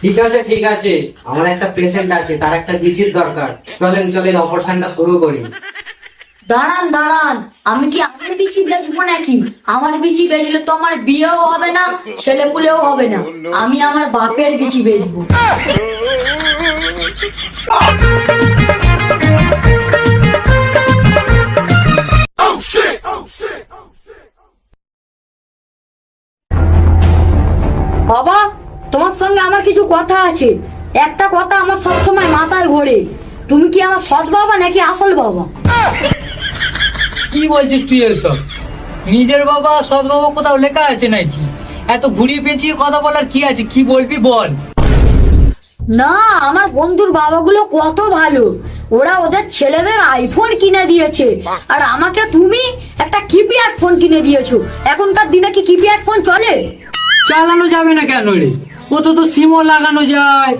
ঠিক আছে, আমার একটা পেশেন্ট আছে, তার একটা বিচির দরকার। চলেন অপারেশনটা শুরু করি। দাঁড়ান, আমি কি আমার বিচি বেচবো নাকি? আমার বিচি বেচলে তো আমার বিয়েও হবে না, ছেলে পুলেও হবে না। আমি আমার বাপের বিচি বেচবো। বাবা, তোমার সঙ্গে আমার কিছু কথা আছে। একটা কথা আমার সবসময় মাথায় ঘোরে, তুমি কি আমার সৎ বাবা নাকি আসল বাবা? কি বলছিস তুই এসব? নিজের বাবা সৎ বাবা কোথাও লেখা আছে নাকি? এত ঘুরিয়ে পেঁচিয়ে কথা বলার কি আছে? কি বলবি বল। না, আমার বন্ধুর বাবাগুলো কত ভালো, ওরা ওদের ছেলেদের আইফোন কিনে দিয়েছে, আর আমাকে তুমি একটা কিপ্যাড ফোন কিনে দিয়েছো। এখনকার দিনে কি কিপ্যাড ফোন চলে? চালানো যাবে না কেন রে? ও তো সিমও লাগানো যায়,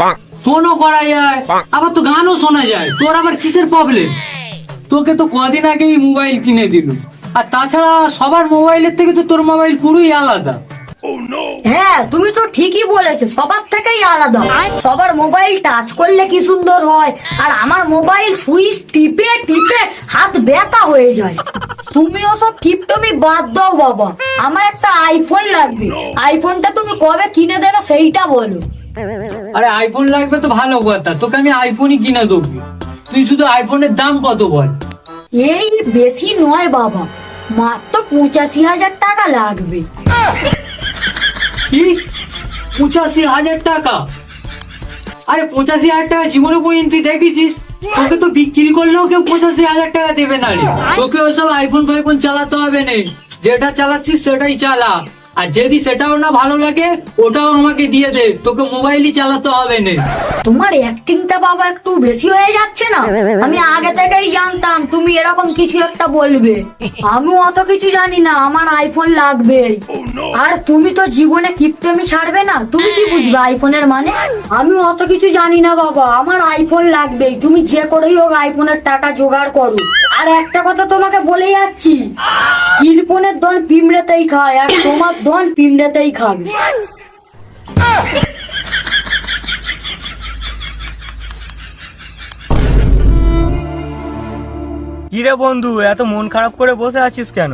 ফোনও করা যায়, আবার তো গানও শোনা যায়। তোর আবার কিসের প্রবলেম? তোকে তো কদিন আগেই মোবাইল কিনে দিল, আর তাছাড়া সবার মোবাইলের থেকে তো তোর মোবাইল পুরোই আলাদা। হ্যাঁ, তুমি তো ঠিকই বলেছো, সবার থেকেই আলাদা। সবার মোবাইল টাচ করলে কি সুন্দর হয়, আর আমার মোবাইল সুইচ টিপে টিপে হাত ব্যথা হয়ে যায়। তুমি ওসব টিপটমি বাদ দাও বাবা, আমার একটা আইফোন লাগবে। আইফোনটা তুমি কবে কিনে দেবে সেইটা বলো। আরে আইফোন লাগবে তো ভালো কথা, তোকে আমি আইফোনই কিনে দেবো। তুই শুধু আইফোনের দাম কত বল। এই বেশি নয় বাবা, মাত্র 85,000 টাকা লাগবে। কি? 85,000 টাকা? আরে 85,000 টাকা জীবনে কোনদিন তুই দেখেছিস? তোকে তো বিক্রি করলেও কেউ 85,000 টাকা দেবে না রে। তোকে ওসব আইফোন ফাইফোন চালাতে হবে না, যেটা চালাচ্ছিস সেটাই চালা। আর যদি সেটাও না ভালো লাগে ওটাও আমাকে দিয়ে দে, তোকে মোবাইলই চালাতে হবে না। তোমার অ্যাক্টিংটা বাবা একটু বেশি হয়ে যাচ্ছে না? আমি আগে থেকেই জানতাম তুমি এরকম কিছু একটা বলবে। আমি অত কিছু জানি না, আমার আইফোন লাগবে। আর তুমি তো জীবনে কিপটেমি ছাড়বে না, তুমি কি বুঝবে আইফোনের মানে? আমি অত কিছু জানি না বাবা, আমার আইফোন লাগবে। তুমি যে করেই হোক আইফোনের টাকা জোগাড় করো। আর একটা কথা তোমাকে বলে যাচ্ছি, কিরপনের ধন পিমড়েতেই খায়, আর তোমার ধন পিমড়েতেই খাবে। কি রে বন্ধু, এত মন খারাপ করে বসে আছিস কেন?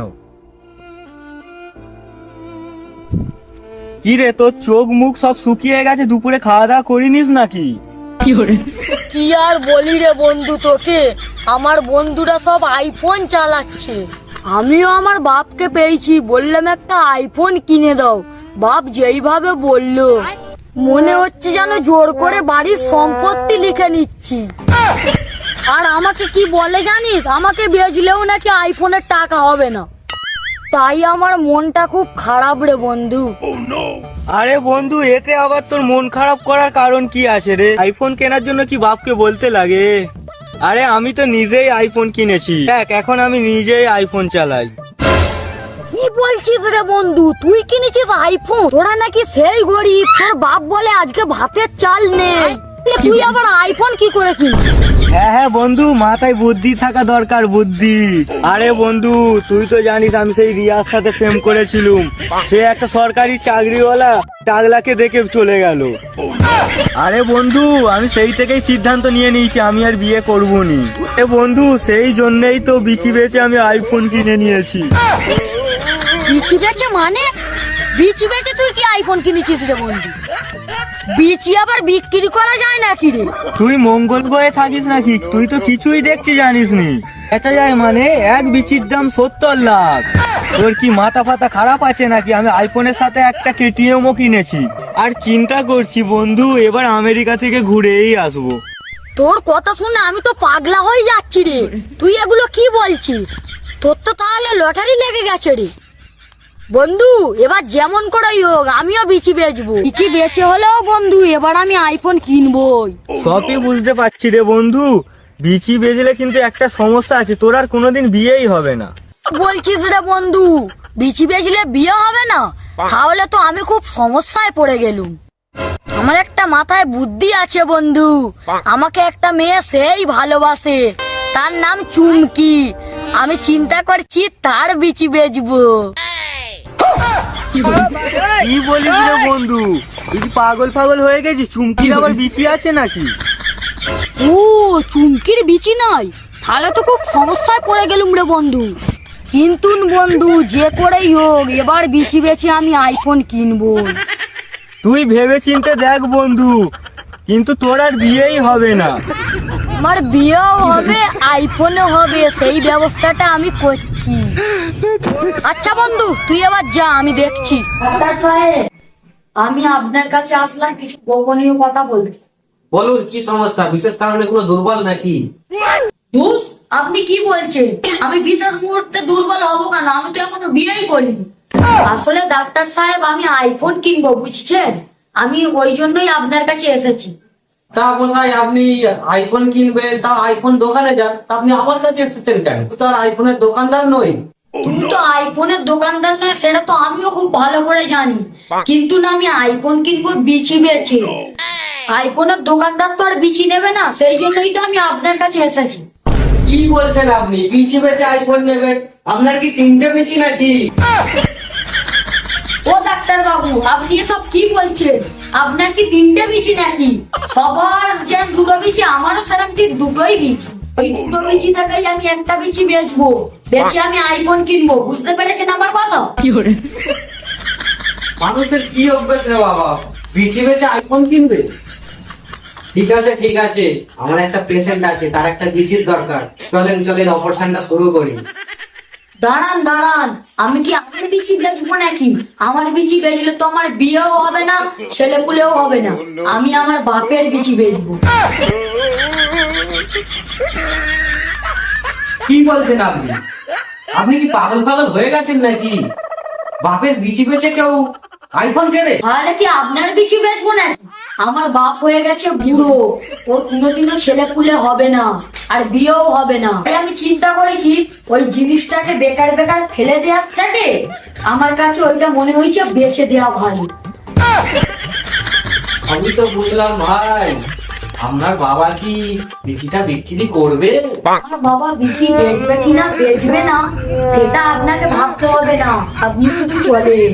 কি রে, তোর চোখ মুখ সব শুকিয়ে গেছে, দুপুরে খাওয়া দাওয়া করিনিস নাকি? কি আর বলি রে বন্ধু তোকে, আমার বন্ধুরা সব আইফোন চালাচ্ছে। আমিও আমার বাপকে পেয়েছি, বললাম একটা আইফোন কিনে দাও। বাপ যেইভাবে বললো, মনে হচ্ছে যেন জোর করে বাড়ির সম্পত্তি লিখে নিচ্ছি। আর আমাকে কি বলে জানিস, আমাকে বেচলেও নাকি আইফোনের টাকা হবে না। তাই আমার মনটা খুব খারাপ রে বন্ধু। আরে বন্ধু, এতে আবার তোর মন খারাপ করার কারণ কি আছে রে? আইফোন কেনার জন্য কি বাপকে বলতে লাগে? আরে আমি তো নিজেই আইফোন কিনেছি, দেখ এখন আমি নিজেই আইফোন চালাই। কি বলছিস রে বন্ধু, তুই কিনেছিস আইফোন? তোরা নাকি সেই গরিব, তোর বাপ বলে আজকে ভাতের চাল নেই, তুই আবার আইফোন কি করে কিনছিস? হ্যাঁ বন্ধু, মাথায় বুদ্ধি থাকা দরকার, বুদ্ধি। আরে বন্ধু, তুই তো জানিস আমি সেই রিয়ার সাথে প্রেম করেছিলুম। সে একটা সরকারি চাকরিওয়ালা টাগলাকে দেখে চলে গেল। আরে বন্ধু, আমি সেই থেকেই সিদ্ধান্ত নিয়ে নিয়েছি আমি আর বিয়ে করবো নি। এ বন্ধু, সেই জন্যই তো বিচি বেচে আমি আইফোন কিনে নিয়েছি। বিচি বেচে মানে? বিচি বেচে তুই কি আইফোন কিনেছিস রে বন্ধু? বিচি আবার বিক্রি করা যায় নাকি রে? তুই মঙ্গল গ্রহে থাকিস নাকি? তুই তো কিছুই দেখতে জানিস নি। এটা যায় মানে এক বিচির দাম 70 লাখ। তোর কি মাথা ফাতা খারাপ আছে নাকি? আমি আইফোনের সাথে একটা কেটিএমও কিনেছি, আর চিন্তা করছি বন্ধু এবার আমেরিকা থেকে ঘুরেই আসবো। তোর কথা শুনে আমি তো পাগলা হয়ে যাচ্ছি রে। তুই এগুলো কি বলছিস? তোর তো তাহলে লটারি লেগে গেছে রে বন্ধু। এবার যেমন করেই হোক আমিও বিচি বেচবো। বিচি বেচে হলেও বন্ধু এবার আমি আইফোন কিনবই। সবই বুঝতে পারছি রে বন্ধু, বিচি বেচলে কিন্তু একটা সমস্যা আছে, তোর আর কোনোদিন বিয়েই হবে না। বলছিস রে বন্ধু, বিচি বেচলে বিয়ে হবে না? তাহলে তো আমি খুব সমস্যায় পড়ে গেলুম। আমার একটা মাথায় বুদ্ধি আছে বন্ধু, আমাকে একটা মেয়ে সেই ভালোবাসে, তার নাম চুমকি। আমি চিন্তা করছি তার বিচি বেচবো। কি বলিস রে বন্ধু, তুই কি পাগল পাগল হয়ে গেছিস? চুমকির আবার বিচি আছে নাকি? ও চুমকির বিচি নাই, তাহলে তো খুব সমস্যায় পড়ে গেলুম রে বন্ধু। কিন্তু বন্ধু যে করেই হোক এবার বিচি বেচে আমি আইফোন কিনবো। তুই ভেবে চিন্তে দেখ বন্ধু, কিন্তু তোর আর বিয়েই হবে না। আমার বিয়েও হবে আইফোনও হবে, সেই ব্যবস্থাটা আমি করছি। আচ্ছা বন্ধু তুই এবার যা, আমি দেখছি। ডাক্তার সাহেব, আমি আপনার কাছে আসলাম কিছু গোপনীয় কথা বলতে। বলুন কি সমস্যা, বিশেষ কারণে কোনো দুর্বল নাকি? ধুস, আপনি কি বলছেন? আমি বিশেষ মুহূর্তে দুর্বল হব কেন? আমি তো এখনো বিয়েই করিনি। আসলে ডাক্তার সাহেব আমি আইফোন কিনবো, বুঝছেন? আমি ওই জন্যই আপনার কাছে এসেছি। তা মশাই, আপনি আইফোন কিনবেন, তা আইফোন দোকানে যান, তা আপনি আমার কাছে এসেছেন কেন? তো আর আইফোনের দোকানদার নই। তুমি তো আইফোনের দোকানদার নয়, সেটা তো আমিও খুব ভালো করে জানি, কিন্তু না আমি আইফোন কিনবো বিচি বেচে। আইফোনের দোকানদার তো আর বিচি নেবে না, সেই জন্যই তো আমি আপনার কাছে এসেছি। কি বলছেন আপনি? বিচি বেচে আইফোন নেবেন? আপনার কি তিনটে বিচি নাকি? ও ডাক্তার বাবু, আপনি এসব কি বলছেন? আপনার কি তিনটে বিচি নাকি? সবার যেন দুটো বিচি, আমারও সেরকম ঠিক দুটোই বিচি। ওই দুটো বিচি থেকেই আমি একটা বিচি বেচবো, বেচে আমি আইফোন কিনবো। বুঝতে পেরেছেন আমার কথা? মানুষের কি অভ্যেস রে বাবা, বিচি বেচে আইফোন কিনবে? ঠিক আছে ঠিক আছে, আমার একটা পেশেন্ট আছে, তার একটা বিচির দরকার। চলেন চলেন অপারেশনটা শুরু করি। দাঁড়ান দাঁড়ান, আমি কি আমার বিচি বেচবো নাকি? আমার বিচি বেচলে তো আমার বিয়েও হবে না, ছেলেপুলেও হবে না। আমি আমার বাপের বিচি বেচবো। কি বলছেন আপনি? আপনি কি পাগল পাগল হয়ে গেছেন নাকি? বাপের বিচি বেচে কেউ আইফোন কেনে? তাহলে কি আপনার বিচি বেচবো নাকি? আমার বাপ হয়ে গেছে বুড়ো, ওর কোনোদিনও ছেলেপুলে হবে না, আর বিয়েও হবে না। তাই আমি চিন্তা করেছি ওই জিনিসটাকে বেকার বেকার ফেলে দেওয়ার থেকে আমার কাছে ওইটা মনে হয়েছে বেচে দেওয়া ভালো। আমি তো বুঝলাম ভাই, আপনার বাবা কি বিচিটা বিক্রি করবে? আমার বাবা বিচি বেচবে কিনা বেচবে না সেটা আপনাকে ভাবতে হবে না, আপনি শুধু চলেন।